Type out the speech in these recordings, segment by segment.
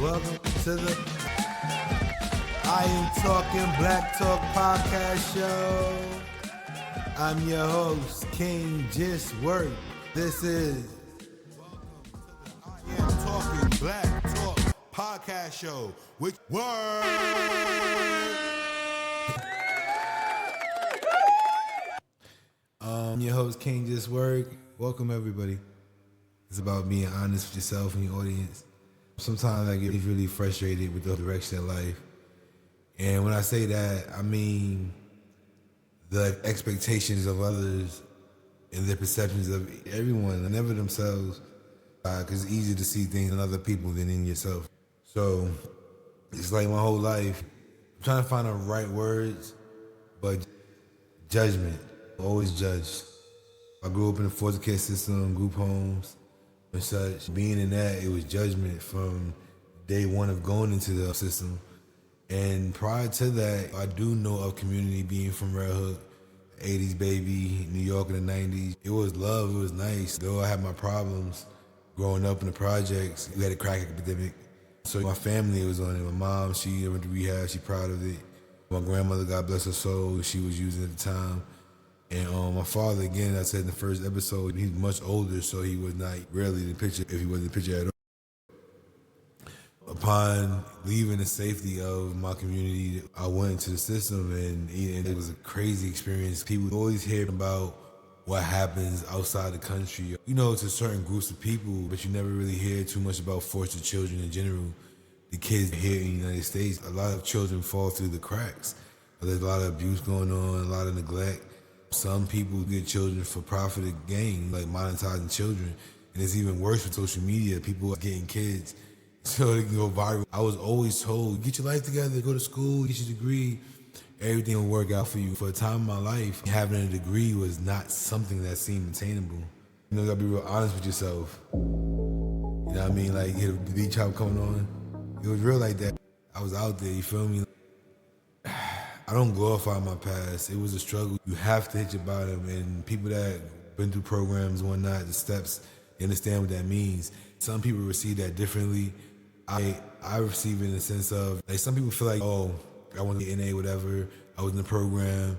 Welcome to the I Am Talking Black Talk podcast show. I'm your host, Khing Jus Wurk. This is I Am Talking Black Talk podcast show with Word. I'm your host, Khing Jus Wurk. Welcome everybody. It's about being honest with yourself and your audience. Sometimes I get really frustrated with the direction of life. And when I say that, I mean the expectations of others and their perceptions of everyone and never themselves. Because it's easier to see things in other people than in yourself. So it's like my whole life, I'm trying to find the right words, but judgment, always judge. I grew up in the foster care system, group homes, and such. Being in that, it was judgment from day one of going into the system. And prior to that, I do know of community being from Red Hook, 80s baby, New York in the 90s. It was love, it was nice. Though I had my problems growing up in the projects, we had a crack epidemic. So my family was on it. My mom, she went to rehab, she proud of it. My grandmother, God bless her soul, she was using it at the time. And my father, again, I said in the first episode, he's much older, so he was not really the picture if he wasn't the picture at all. Upon leaving the safety of my community, I went into the system, and it was a crazy experience. People always hear about what happens outside the country. You know, to certain groups of people, but you never really hear too much about foster children in general. The kids here in the United States, a lot of children fall through the cracks. There's a lot of abuse going on, a lot of neglect. Some people get children for profit gain, like monetizing children. And it's even worse with social media. People are getting kids so they can go viral. I was always told, get your life together, go to school, get your degree. Everything will work out for you. For a time in my life, having a degree was not something that seemed attainable. You know, you gotta be real honest with yourself. You know what I mean? Like, you had a beach house coming on. It was real like that. I was out there, you feel me? I don't glorify my past. It was a struggle. You have to hit your bottom, and people that been through programs and whatnot, the steps, they understand what that means. Some people receive that differently. I receive it in the sense of, like, some people feel like, oh, I want to get NA, whatever. I was in the program,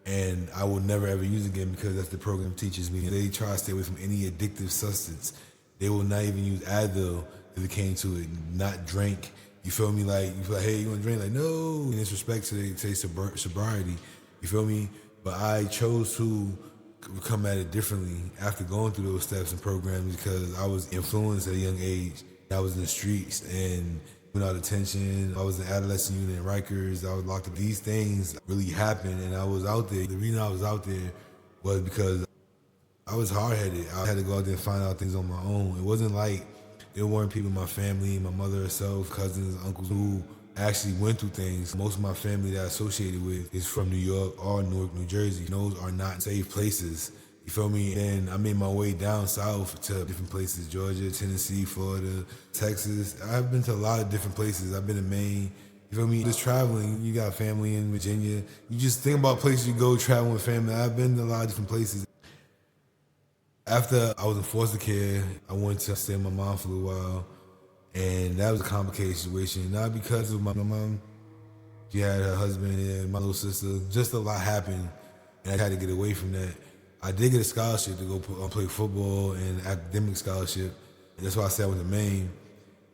and I will never ever use it again because that's the program teaches me. They try to stay away from any addictive substance. They will not even use Advil if it came to it, not drink. You feel me? Like, you feel like, hey, you want to drink? Like, no. In disrespect to the sobriety. You feel me? But I chose to come at it differently after going through those steps and programs because I was influenced at a young age. I was in the streets and without detention. I was an adolescent unit in Rikers. I was locked up. These things really happened, and I was out there. The reason I was out there was because I was hard-headed. I had to go out there and find out things on my own. It wasn't like there weren't people in my family, my mother herself, cousins, uncles who actually went through things. Most of my family that I associated with is from New York or Newark, New Jersey. Those are not safe places. You feel me? And I made my way down south to different places, Georgia, Tennessee, Florida, Texas. I've been to a lot of different places. I've been to Maine. You feel me? Just traveling. You got family in Virginia. You just think about places you go traveling with family. I've been to a lot of different places. After I was in foster care, I went to stay with my mom for a little while, and that was a complicated situation. Not because of my mom. She had her husband and my little sister. Just a lot happened, and I had to get away from that. I did get a scholarship to go play football and academic scholarship. And that's why I said I went to Maine.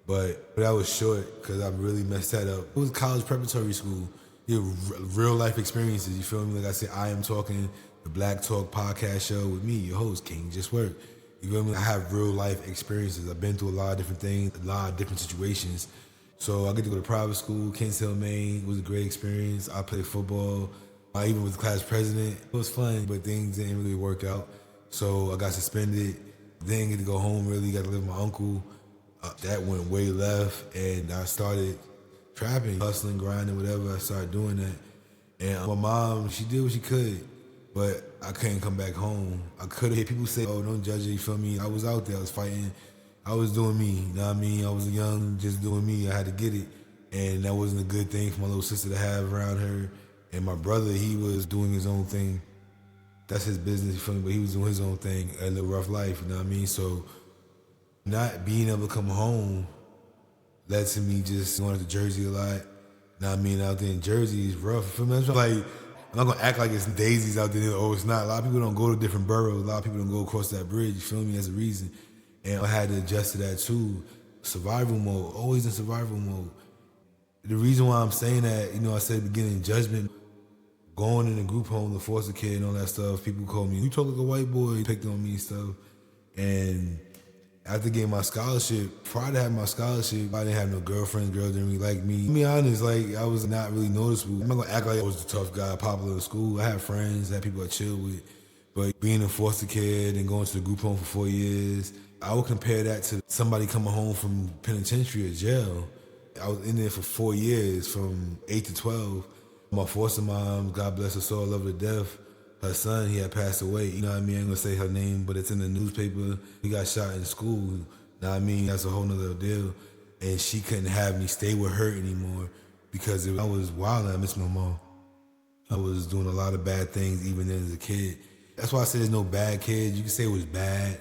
But that was short because I really messed that up. It was college preparatory school. You have real life experiences, you feel me? Like I said, I am talking the Black Talk podcast show with me, your host, Khing Jus Wurk. You feel me? I have real life experiences. I've been through a lot of different things, a lot of different situations. So I get to go to private school, Kent Hill, Maine. It was a great experience. I played football. I even was the class president. It was fun, but things didn't really work out. So I got suspended. Didn't get to go home really. Got to live with my uncle. That went way left, and I started trapping, hustling, grinding, whatever. I started doing that. And my mom, she did what she could, but I couldn't come back home. I could have. People say, oh, don't judge it, you feel me? I was out there. I was fighting. I was doing me, you know what I mean? I was young, just doing me. I had to get it. And that wasn't a good thing for my little sister to have around her. And my brother, he was doing his own thing. That's his business, you feel me? But he was doing his own thing, a little rough life, you know what I mean? So not being able to come home led to me just going to Jersey a lot. Now I mean, out there in Jersey is rough. You feel me? I'm not gonna act like it's daisies out there. Oh, it's not. A lot of people don't go to different boroughs. A lot of people don't go across that bridge. You feel me? As a reason, and I had to adjust to that too. Survival mode, always in survival mode. The reason why I'm saying that, I said at the beginning, judgment, going in a group home, the foster kid and all that stuff. People call me, you talk like a white boy, picked on me and stuff. And after getting my scholarship, prior to having my scholarship, I didn't have no girlfriend. Girls didn't really like me. To be honest, I was not really noticeable. I'm not gonna act like I was the tough guy, popular in school. I had friends, I had people I chilled with. But being a foster kid and going to the group home for 4 years, I would compare that to somebody coming home from penitentiary or jail. I was in there for 4 years, from 8 to 12. My foster mom, God bless her soul, I love her to death. Her son, he had passed away. You know what I mean? I ain't gonna say her name, but it's in the newspaper. He got shot in school. You know what I mean? That's a whole nother deal. And she couldn't have me stay with her anymore because I was wild and I missed my mom. I was doing a lot of bad things even then as a kid. That's why I say there's no bad kids. You can say it was bad,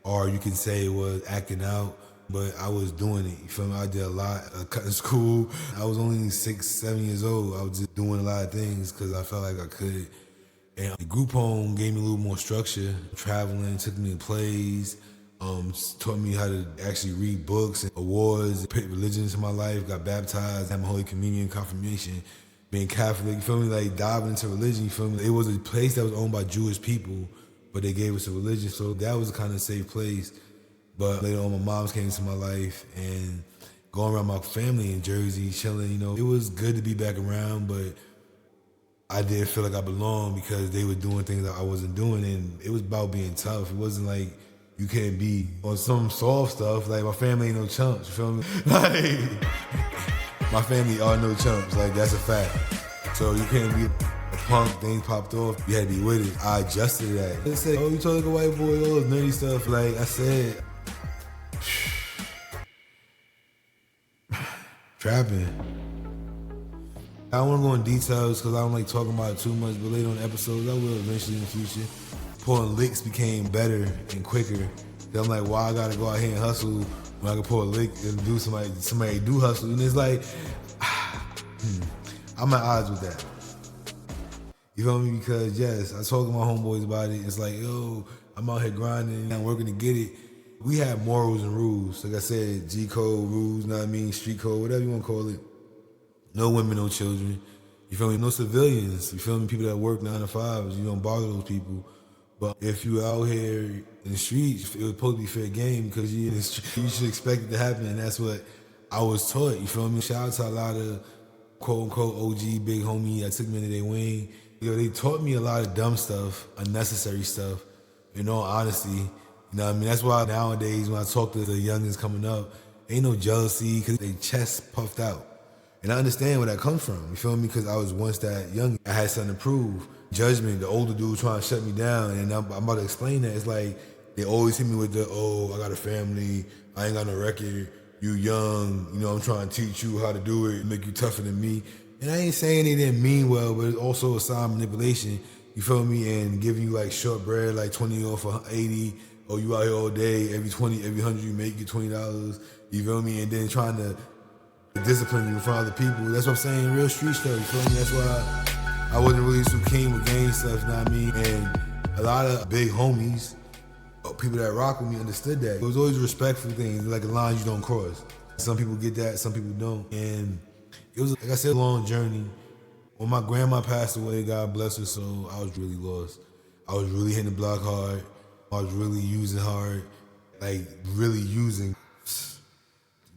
or you can say it was acting out, but I was doing it. You feel me? I did a lot. I cut in school. I was only 6, 7 years old. I was just doing a lot of things because I felt like I could. And the group home gave me a little more structure. Traveling, took me to plays, taught me how to actually read books and awards, put religion into my life, got baptized, had my Holy Communion, confirmation, being Catholic, you feel me? Like diving into religion, you feel me? It was a place that was owned by Jewish people, but they gave us a religion, so that was a kind of safe place. But later on, my moms came into my life and going around my family in Jersey, chilling, it was good to be back around, but I did feel like I belonged because they were doing things that I wasn't doing, and it was about being tough. It wasn't like you can't be on some soft stuff. Like, my family ain't no chumps, you feel me? Like, my family are no chumps, like, that's a fact. So you can't be a punk, things popped off, you had to be with it. I adjusted to that. They say, oh, you talk like a white boy, all this nerdy stuff. Like I said, trapping. I don't want to go in details because I don't like talking about it too much, but later on episodes, I will eventually in the future. Pulling licks became better and quicker. Then I'm like, why I gotta go out here and hustle when I can pull a lick and do somebody do hustle? And it's like, I'm at odds with that. You feel me? Because yes, I talk to my homeboys about it. It's like, yo, I'm out here grinding, I'm working to get it. We have morals and rules. Like I said, G code, rules, know what I mean, street code, whatever you want to call it. No women, no children. You feel me? No civilians. You feel me? People that work 9 to 5s. You don't bother those people. But if you out here in the streets, it was supposed to be fair game because you in the street, you should expect it to happen, and that's what I was taught. You feel me? Shout out to a lot of quote unquote OG big homie that took me under their wing. They taught me a lot of dumb stuff, unnecessary stuff. In all honesty, you know what I mean? That's why nowadays when I talk to the youngins coming up, ain't no jealousy because they chest puffed out. And I understand where that comes from, you feel me? Because I was once that young. I had something to prove. Judgment, the older dude trying to shut me down, and I'm about to explain that. It's like they always hit me with the, oh, I got a family, I ain't got no record, you young, I'm trying to teach you how to do it, make you tougher than me. And I ain't saying they didn't mean well, but it's also a sign of manipulation, you feel me? And giving you like short bread, like 20 off for 80, or you out here all day, every 100 you make, get $20, you feel me? And then trying to discipline you in front of other people. That's what I'm saying, real street stuff, you feel me? That's why I wasn't really too keen with gang stuff, you know what I mean? And a lot of big homies, people that rock with me, understood that. It was always respectful things, like a line you don't cross. Some people get that, some people don't. And it was, like I said, a long journey. When my grandma passed away, God bless her soul, I was really lost. I was really hitting the block hard. I was really using hard, like really using.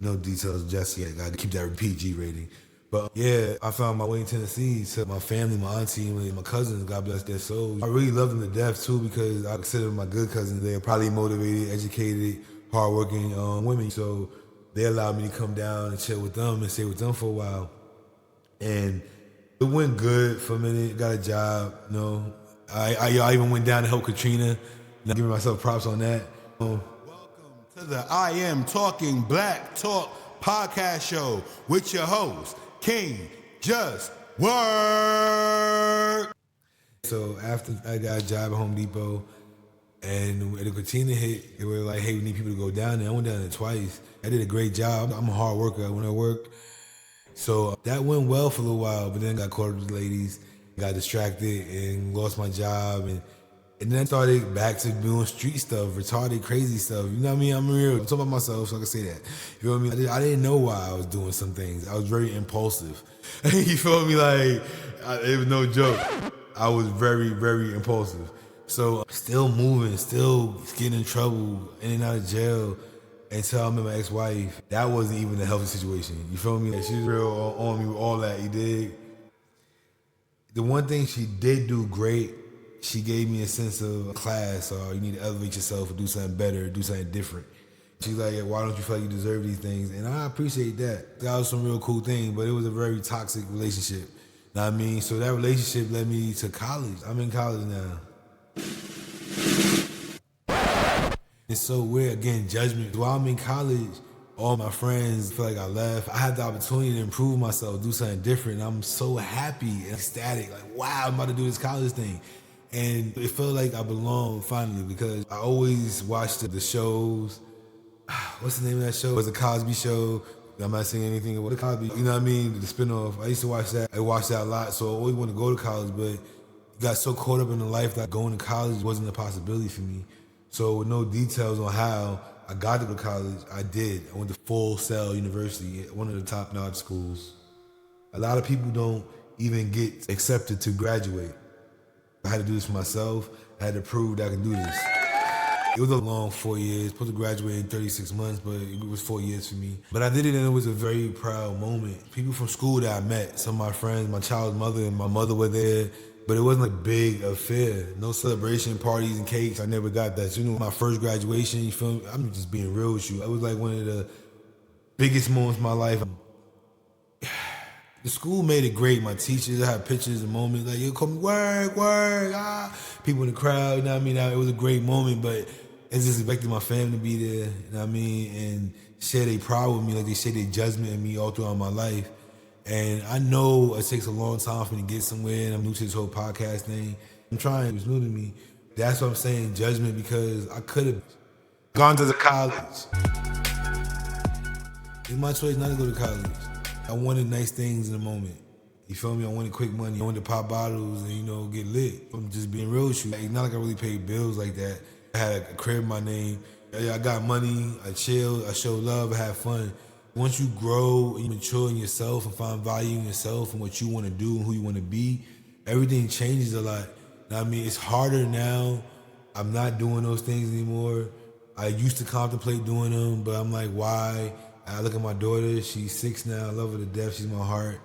No details just yet, got to keep that PG rating. But yeah, I found my way in Tennessee to my family, my auntie, and my cousins, God bless their souls. I really love them to death too because I consider them my good cousins. They're probably motivated, educated, hardworking women. So they allowed me to come down and chill with them and stay with them for a while. And it went good for a minute, got a job, I even went down to help Katrina, giving myself props on that. To the I Am Talking Black Talk podcast show with your host, Khing Jus Wurk. So after I got a job at Home Depot, And when the Katina hit, they were like, hey, we need people to go down there. I went down there twice. I did a great job. I'm a hard worker when I work. So that went well for a little while, but then got caught up with the ladies, got distracted and lost my job. And then I started back to doing street stuff, retarded, crazy stuff. You know what I mean? I'm real. I'm talking about myself, so I can say that. You know what I mean? I didn't know why I was doing some things. I was very impulsive. You feel me? Like, it was no joke. I was very, very impulsive. So still moving, still getting in trouble, in and out of jail until I met my ex-wife. That wasn't even a healthy situation. You feel me? Like, she was real on me with all that, you dig? The one thing she did do great, she gave me a sense of class, or you need to elevate yourself or do something better, do something different. She's like, why don't you feel like you deserve these things? And I appreciate that. That was some real cool thing, but it was a very toxic relationship. Know what I mean? So that relationship led me to college. I'm in college now. It's so weird, again, judgment. While I'm in college, all my friends feel like I left. I had the opportunity to improve myself, do something different. And I'm so happy and ecstatic. Like, wow, I'm about to do this college thing. And it felt like I belonged finally, because I always watched the shows. What's the name of that show? It was a Cosby Show. I'm not saying anything about the Cosby, you know what I mean? The spinoff. I used to watch that. I watched that a lot, so I always wanted to go to college, but got so caught up in the life that going to college wasn't a possibility for me. So with no details on how I got to go to college, I did. I went to Full Sail University, one of the top-notch schools. A lot of people don't even get accepted to graduate. I had to do this for myself. I had to prove that I could do this. It was a long 4 years, supposed to graduate in 36 months, but it was 4 years for me. But I did it, and it was a very proud moment. People from school that I met, some of my friends, my child's mother and my mother were there, but it wasn't a big affair. No celebration, parties, and cakes. I never got that. So, you know, my first graduation, you feel me? I'm just being real with you. It was like one of the biggest moments of my life. The school made it great. My teachers, I had pictures and moments like, yo, come work, people in the crowd, you know what I mean? It was a great moment, but it's just expecting my family to be there, you know what I mean? And share their pride with me, like they share their judgment in me all throughout my life. And I know it takes a long time for me to get somewhere, and I'm new to this whole podcast thing. I'm trying, it was new to me. That's what I'm saying, judgment, because I could have gone to the college. It's my choice not to go to college. I wanted nice things in the moment. You feel me? I wanted quick money. I wanted to pop bottles and, you know, get lit. I'm just being real with you. It's not like I really paid bills like that. I had a crib in my name. I got money. I chilled. I showed love. I had fun. Once you grow and you mature in yourself and find value in yourself and what you want to do and who you want to be, everything changes a lot. I mean, it's harder now. I'm not doing those things anymore. I used to contemplate doing them, but I'm like, why? I look at my daughter, she's 6 now, I love her to death, she's my heart.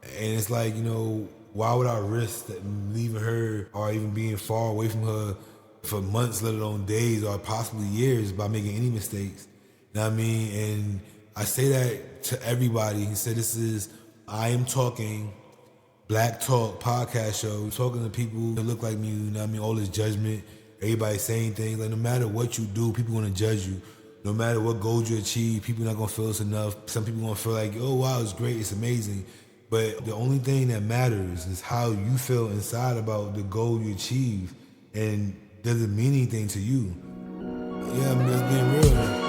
And it's like, you know, why would I risk leaving her or even being far away from her for months, let alone days or possibly years by making any mistakes? You know what I mean? And I say that to everybody. He said, this is I Am Talking Black Talk podcast show, talking to people that look like me, you know what I mean? All this judgment, everybody saying things, like no matter what you do, people gonna judge you. No matter what goals you achieve, people not gonna feel it's enough. Some people gonna feel like, oh wow, it's great, it's amazing. But the only thing that matters is how you feel inside about the goal you achieve, and does it mean anything to you? Yeah, I'm just being real.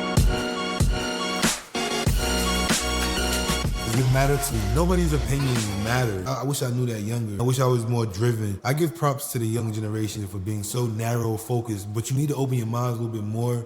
It matters to me. Nobody's opinion matters. I wish I knew that younger. I wish I was more driven. I give props to the young generation for being so narrow focused, but you need to open your minds a little bit more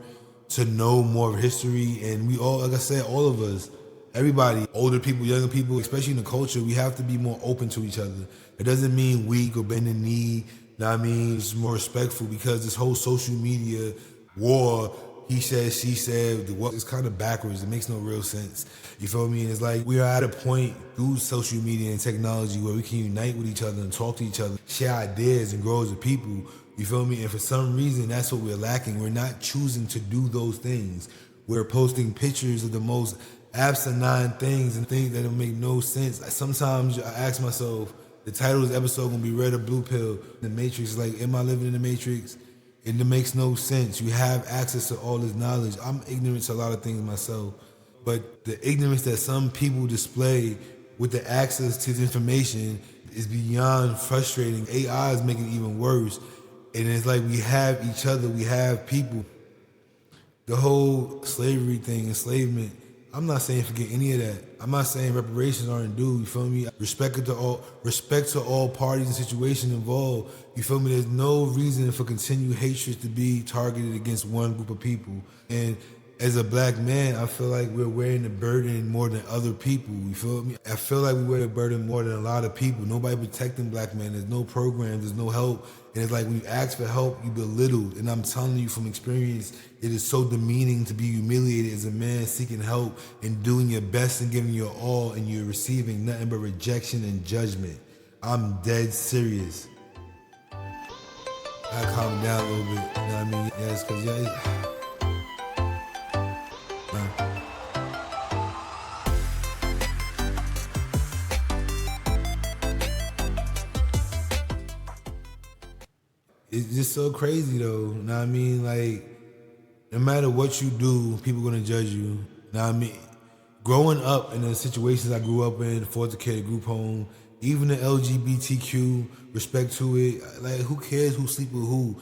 to know more of history. And we all, like I said, all of us, everybody, older people, younger people, especially in the culture, we have to be more open to each other. It doesn't mean weak or bend the knee. You know what I mean? It's more respectful, because this whole social media war, he said, she said, it's kind of backwards. It makes no real sense. You feel me? And it's like we are at a point through social media and technology where we can unite with each other and talk to each other, share ideas and grow as a people. You feel me? And for some reason, that's what we're lacking. We're not choosing to do those things. We're posting pictures of the most asinine things and things that don't make no sense. Sometimes I ask myself, the title of this episode gonna be Red or Blue Pill. The Matrix, like, am I living in the Matrix? And it makes no sense. You have access to all this knowledge. I'm ignorant to a lot of things myself, but the ignorance that some people display with the access to this information is beyond frustrating. AI is making it even worse. And it's like we have each other, we have people. The whole slavery thing, enslavement, I'm not saying forget any of that. I'm not saying reparations aren't due, you feel me? Respect to all parties and situations involved, you feel me? There's no reason for continued hatred to be targeted against one group of people. And as a black man, I feel like we're wearing the burden more than other people, you feel me? I feel like we wear the burden more than a lot of people. Nobody protecting black men, there's no programs, there's no help. And it's like when you ask for help, you belittled. And I'm telling you from experience, it is so demeaning to be humiliated as a man seeking help and doing your best and giving your all, and you're receiving nothing but rejection and judgment. I'm dead serious. I calm down a little bit, you know what I mean? Yes, because it's just so crazy though, you know what I mean? Like, no matter what you do, people gonna judge you, you know what I mean? Growing up in the situations I grew up in, foster care, group home, even the LGBTQ, respect to it, like who cares who sleep with who?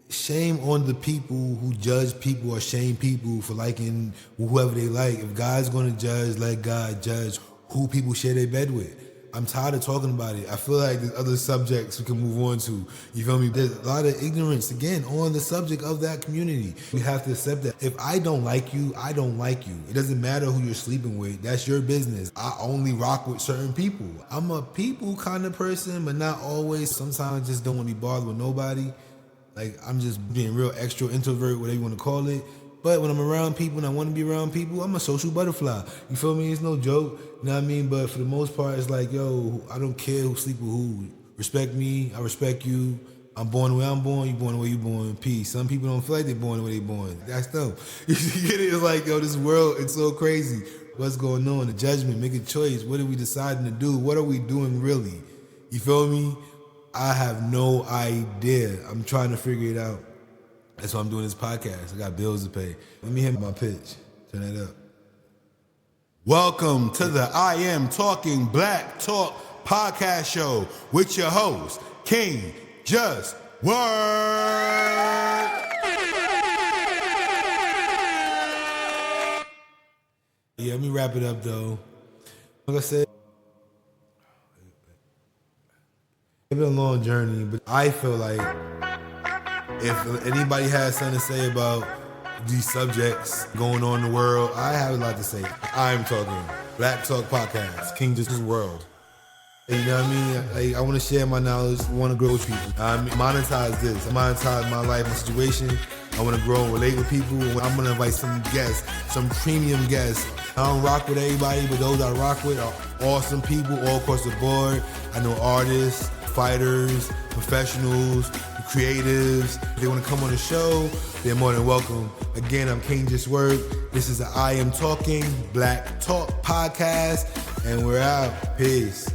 Shame on the people who judge people or shame people for liking whoever they like. If God's gonna judge, let God judge who people share their bed with. I'm tired of talking about it. I feel like there's other subjects we can move on to. You feel me? There's a lot of ignorance, again, on the subject of that community. We have to accept that. If I don't like you, I don't like you. It doesn't matter who you're sleeping with. That's your business. I only rock with certain people. I'm a people kind of person, but not always. Sometimes I just don't want to be bothered with nobody. Like, I'm just being real extra introvert, whatever you want to call it. But when I'm around people and I want to be around people, I'm a social butterfly. You feel me? It's no joke. You know what I mean? But for the most part, it's like, yo, I don't care who sleep with who. Respect me. I respect you. I'm born the way I'm born. You born the way you born. Peace. Some people don't feel like they're born the way they're born. That's them. You get it? It's like, yo, this world, it's so crazy. What's going on? The judgment, make a choice. What are we deciding to do? What are we doing really? You feel me? I have no idea. I'm trying to figure it out. That's why I'm doing this podcast. I got bills to pay. Let me hit my pitch. Turn that up. Welcome to the I Am Talking Black Talk podcast show with your host, Khing Jus Wurk. Yeah, let me wrap it up though. Like I said, it's been a long journey, but I feel like if anybody has something to say about these subjects going on in the world, I have a lot to say. I'm talking Black Talk Podcast, Khing Jus Wurk. You know what I mean? I want to share my knowledge. I want to grow with people. I monetize this. I monetize my life, my situation. I want to grow and relate with people. I'm going to invite some guests, some premium guests. I don't rock with everybody, but those I rock with are awesome people all across the board. I know artists, fighters, professionals, creatives. If they want to come on the show, they're more than welcome. Again, I'm Khing Jus Wurk. This is the I Am Talking Black Talk podcast, and we're out. Peace.